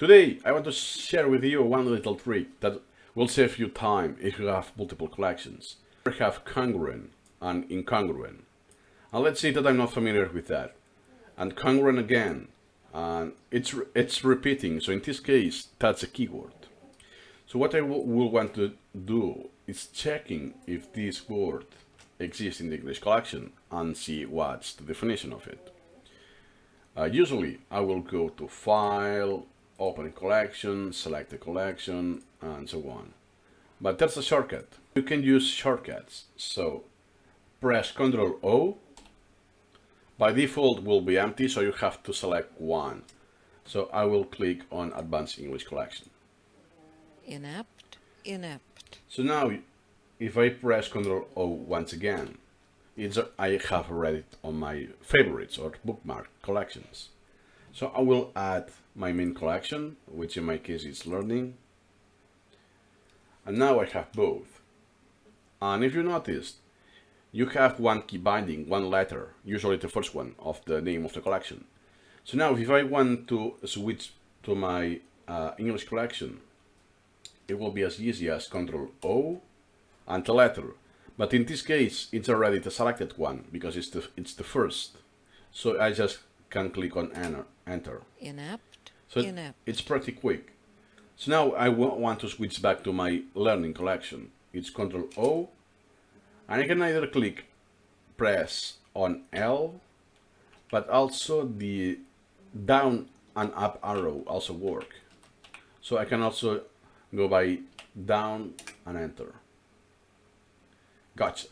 Today I want to share with you one little trick that will save you time if you have multiple collections. We have congruent and incongruent. And let's say that I'm not familiar with that. And congruent again, and it's repeating, so in this case that's a keyword. So what I will want to do is checking if this word exists in the English collection and see what's the definition of it. Usually I will go to File, Open Collection, select the collection, and so on. But there's a shortcut. You can use shortcuts. So press Ctrl O. By default will be empty, so you have to select one. So I will click on Advanced English Collection. Inept. So now if I press Ctrl O once again, I have read it on my favorites or bookmark collections. So I will add my main collection, which in my case is learning. And now I have both. And if you noticed, you have one key binding, one letter, usually the first one of the name of the collection. So now if I want to switch to my English collection, it will be as easy as Ctrl O and the letter. But in this case, it's already the selected one because it's the first. So I just can click on enter. Inept. It's pretty quick. So now I want to switch back to my learning collection. It's Ctrl O, and I can either press on L, but also the down and up arrow also work. So I can also go by down and enter. Gotcha.